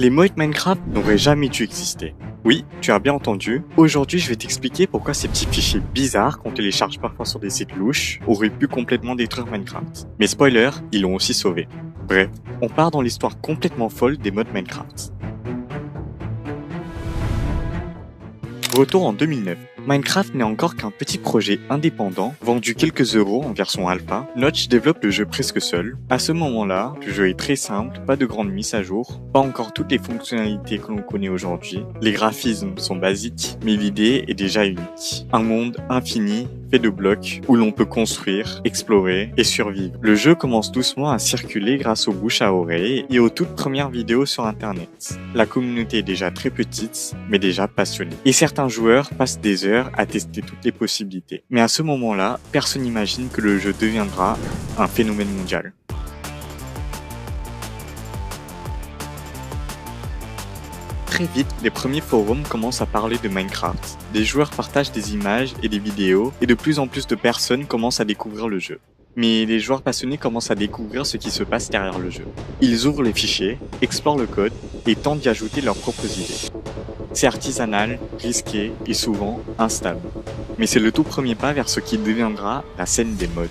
Les mods Minecraft n'auraient jamais dû exister. Oui, tu as bien entendu. Aujourd'hui, je vais t'expliquer pourquoi ces petits fichiers bizarres qu'on télécharge parfois sur des sites louches auraient pu complètement détruire Minecraft. Mais spoiler, ils l'ont aussi sauvé. Bref, on part dans l'histoire complètement folle des mods Minecraft. Retour en 2009. Minecraft n'est encore qu'un petit projet indépendant, vendu quelques euros en version alpha. Notch développe le jeu presque seul. À ce moment-là, le jeu est très simple, pas de grandes mises à jour, pas encore toutes les fonctionnalités que l'on connaît aujourd'hui. Les graphismes sont basiques, mais l'idée est déjà unique. Un monde infini, fait de blocs, où l'on peut construire, explorer et survivre. Le jeu commence doucement à circuler grâce aux bouches à oreille et aux toutes premières vidéos sur internet. La communauté est déjà très petite, mais déjà passionnée. Et certains joueurs passent des heures à tester toutes les possibilités. Mais à ce moment-là, personne n'imagine que le jeu deviendra un phénomène mondial. Très vite, les premiers forums commencent à parler de Minecraft. Des joueurs partagent des images et des vidéos, et de plus en plus de personnes commencent à découvrir le jeu. Mais les joueurs passionnés commencent à découvrir ce qui se passe derrière le jeu. Ils ouvrent les fichiers, explorent le code, et tentent d'y ajouter leurs propres idées. C'est artisanal, risqué et souvent instable. Mais c'est le tout premier pas vers ce qui deviendra la scène des mods.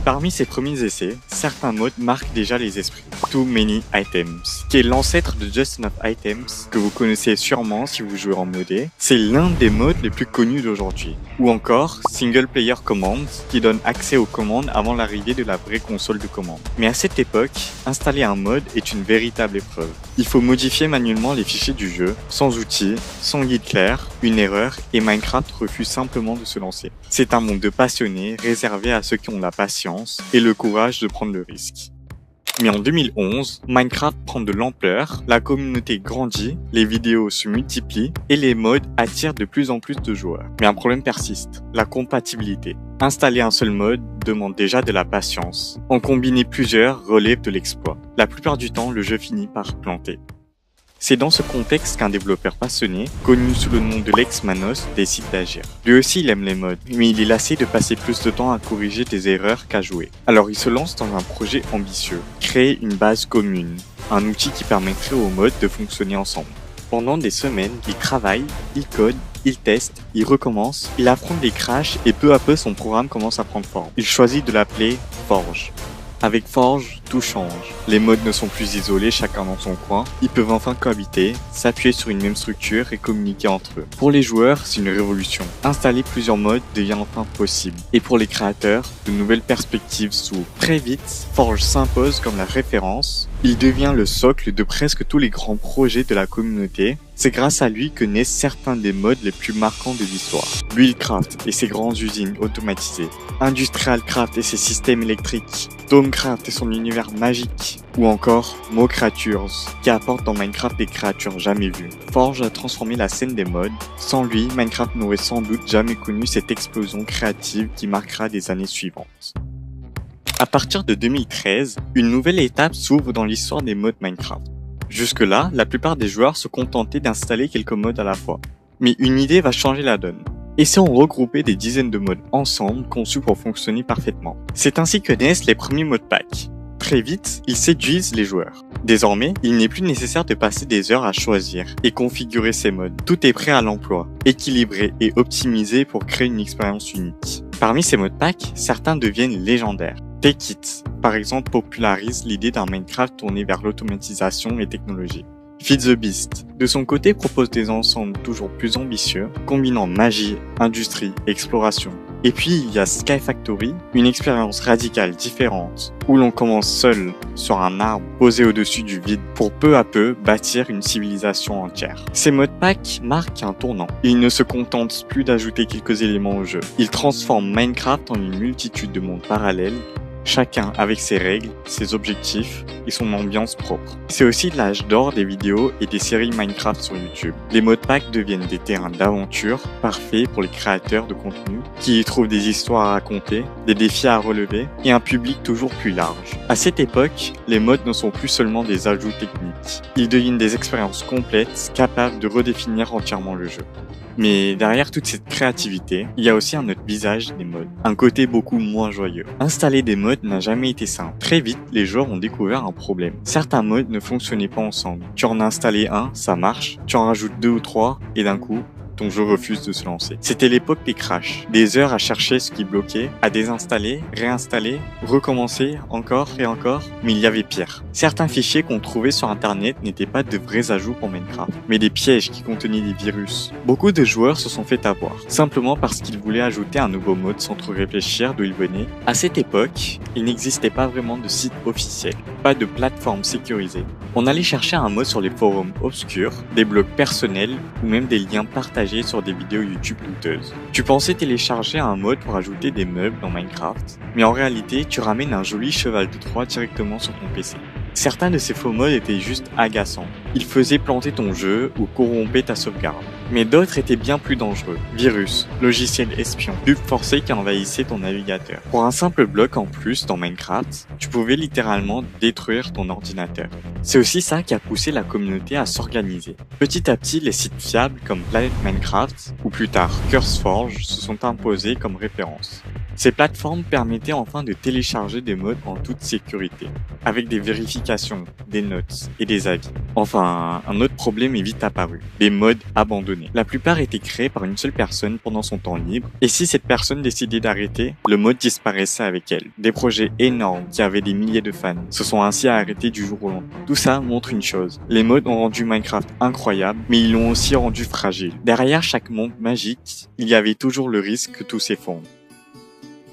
Parmi ces premiers essais, certains mods marquent déjà les esprits. Too Many Items, qui est l'ancêtre de Just Enough Items, que vous connaissez sûrement si vous jouez en modé. C'est l'un des mods les plus connus d'aujourd'hui. Ou encore Single Player Commands, qui donne accès aux commandes avant l'arrivée de la vraie console de commande. Mais à cette époque, installer un mod est une véritable épreuve. Il faut modifier manuellement les fichiers du jeu, sans outils, sans guide clair, une erreur, et Minecraft refuse simplement de se lancer. C'est un monde de passionnés, réservé à ceux qui ont la patience et le courage de prendre le risque. Mais en 2011, Minecraft prend de l'ampleur, la communauté grandit, les vidéos se multiplient et les mods attirent de plus en plus de joueurs. Mais un problème persiste, la compatibilité. Installer un seul mod demande déjà de la patience. En combiner plusieurs relève de l'exploit. La plupart du temps, le jeu finit par planter. C'est dans ce contexte qu'un développeur passionné, connu sous le nom de Lex Manos, décide d'agir. Lui aussi il aime les mods, mais il est lassé de passer plus de temps à corriger des erreurs qu'à jouer. Alors il se lance dans un projet ambitieux, créer une base commune, un outil qui permettrait aux mods de fonctionner ensemble. Pendant des semaines, il travaille, il code, il teste, il recommence, il affronte des crashs et peu à peu son programme commence à prendre forme. Il choisit de l'appeler Forge. Avec Forge, tout change. Les mods ne sont plus isolés, chacun dans son coin. Ils peuvent enfin cohabiter, s'appuyer sur une même structure et communiquer entre eux. Pour les joueurs, c'est une révolution. Installer plusieurs mods devient enfin possible. Et pour les créateurs, de nouvelles perspectives s'ouvrent. Très vite, Forge s'impose comme la référence. Il devient le socle de presque tous les grands projets de la communauté. C'est grâce à lui que naissent certains des mods les plus marquants de l'histoire. Buildcraft et ses grandes usines automatisées. Industrialcraft et ses systèmes électriques. Domecraft et son univers magique. Ou encore MoCreatures, qui apporte dans Minecraft des créatures jamais vues. Forge a transformé la scène des mods. Sans lui, Minecraft n'aurait sans doute jamais connu cette explosion créative qui marquera les années suivantes. À partir de 2013, une nouvelle étape s'ouvre dans l'histoire des mods Minecraft. Jusque-là, la plupart des joueurs se contentaient d'installer quelques mods à la fois. Mais une idée va changer la donne. Essaient de regrouper des dizaines de mods ensemble conçus pour fonctionner parfaitement. C'est ainsi que naissent les premiers modpacks. Très vite, ils séduisent les joueurs. Désormais, il n'est plus nécessaire de passer des heures à choisir et configurer ces mods. Tout est prêt à l'emploi, équilibré et optimisé pour créer une expérience unique. Parmi ces modpacks, certains deviennent légendaires. Techit, par exemple, popularise l'idée d'un Minecraft tourné vers l'automatisation et technologie. Feed the Beast, de son côté, propose des ensembles toujours plus ambitieux, combinant magie, industrie, exploration. Et puis il y a Sky Factory, une expérience radicale différente, où l'on commence seul sur un arbre posé au-dessus du vide pour peu à peu bâtir une civilisation entière. Ces modpacks marquent un tournant. Ils ne se contentent plus d'ajouter quelques éléments au jeu. Ils transforment Minecraft en une multitude de mondes parallèles, chacun avec ses règles, ses objectifs et son ambiance propre. C'est aussi l'âge d'or des vidéos et des séries Minecraft sur YouTube. Les modpacks deviennent des terrains d'aventure parfaits pour les créateurs de contenu qui y trouvent des histoires à raconter, des défis à relever et un public toujours plus large. À cette époque, les mods ne sont plus seulement des ajouts techniques. Ils deviennent des expériences complètes capables de redéfinir entièrement le jeu. Mais derrière toute cette créativité, il y a aussi un autre visage des mods, un côté beaucoup moins joyeux. Installer des mods n'a jamais été simple. Très vite, les joueurs ont découvert un problème. Certains mods ne fonctionnaient pas ensemble. Tu en as installé un, ça marche, tu en rajoutes 2 ou 3, et d'un coup, ton jeu refuse de se lancer. C'était l'époque des crashs. Des heures à chercher ce qui bloquait, à désinstaller, réinstaller, recommencer, encore et encore, mais il y avait pire. Certains fichiers qu'on trouvait sur internet n'étaient pas de vrais ajouts pour Minecraft, mais des pièges qui contenaient des virus. Beaucoup de joueurs se sont fait avoir, simplement parce qu'ils voulaient ajouter un nouveau mode sans trop réfléchir d'où il venait. À cette époque, il n'existait pas vraiment de site officiel, pas de plateforme sécurisée. On allait chercher un mode sur les forums obscurs, des blogs personnels ou même des liens partagés sur des vidéos YouTube douteuses. Tu pensais télécharger un mode pour ajouter des meubles dans Minecraft, mais en réalité, tu ramènes un joli cheval de Troie directement sur ton PC. Certains de ces faux mods étaient juste agaçants. Ils faisaient planter ton jeu ou corrompaient ta sauvegarde. Mais d'autres étaient bien plus dangereux. Virus, logiciels espions, pubs forcées qui envahissaient ton navigateur. Pour un simple bloc en plus dans Minecraft, tu pouvais littéralement détruire ton ordinateur. C'est aussi ça qui a poussé la communauté à s'organiser. Petit à petit, les sites fiables comme Planet Minecraft ou plus tard CurseForge se sont imposés comme référence. Ces plateformes permettaient enfin de télécharger des mods en toute sécurité, avec des vérifications, des notes et des avis. Enfin, un autre problème est vite apparu, les mods abandonnés. La plupart étaient créés par une seule personne pendant son temps libre, et si cette personne décidait d'arrêter, le mod disparaissait avec elle. Des projets énormes qui avaient des milliers de fans se sont ainsi arrêtés du jour au lendemain. Tout ça montre une chose, les mods ont rendu Minecraft incroyable, mais ils l'ont aussi rendu fragile. Derrière chaque monde magique, il y avait toujours le risque que tout s'effondre.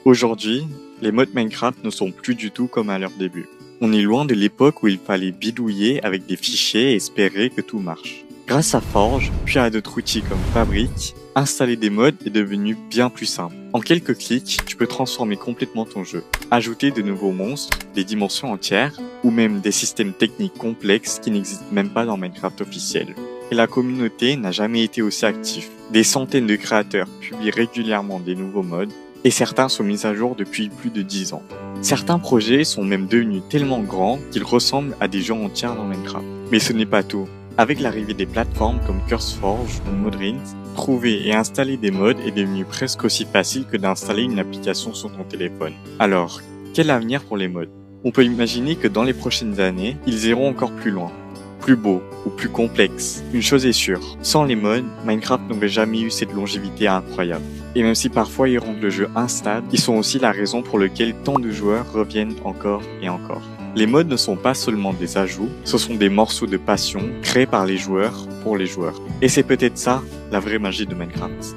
Aujourd'hui, les mods Minecraft ne sont plus du tout comme à leur début. On est loin de l'époque où il fallait bidouiller avec des fichiers et espérer que tout marche. Grâce à Forge, puis à d'autres outils comme Fabric, installer des mods est devenu bien plus simple. En quelques clics, tu peux transformer complètement ton jeu, ajouter de nouveaux monstres, des dimensions entières, ou même des systèmes techniques complexes qui n'existent même pas dans Minecraft officiel. Et la communauté n'a jamais été aussi active. Des centaines de créateurs publient régulièrement des nouveaux mods, et certains sont mis à jour depuis plus de 10 ans. Certains projets sont même devenus tellement grands qu'ils ressemblent à des jeux entiers dans Minecraft. Mais ce n'est pas tout. Avec l'arrivée des plateformes comme CurseForge ou Modrint, trouver et installer des mods est devenu presque aussi facile que d'installer une application sur ton téléphone. Alors, quel avenir pour les mods? On peut imaginer que dans les prochaines années, ils iront encore plus loin, plus beau ou plus complexe. Une chose est sûre, sans les mods, Minecraft n'aurait jamais eu cette longévité incroyable. Et même si parfois ils rendent le jeu instable, ils sont aussi la raison pour laquelle tant de joueurs reviennent encore et encore. Les mods ne sont pas seulement des ajouts, ce sont des morceaux de passion créés par les joueurs pour les joueurs. Et c'est peut-être ça, la vraie magie de Minecraft.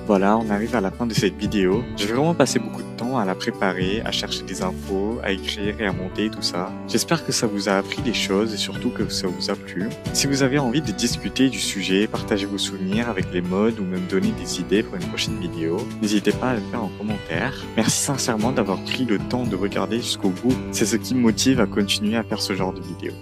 Voilà, on arrive à la fin de cette vidéo. J'ai vraiment passé beaucoup de temps à la préparer, à chercher des infos, à écrire et à monter tout ça. J'espère que ça vous a appris des choses et surtout que ça vous a plu. Si vous avez envie de discuter du sujet, partager vos souvenirs avec les mods ou même donner des idées pour une prochaine vidéo, n'hésitez pas à le faire en commentaire. Merci sincèrement d'avoir pris le temps de regarder jusqu'au bout. C'est ce qui me motive à continuer à faire ce genre de vidéos.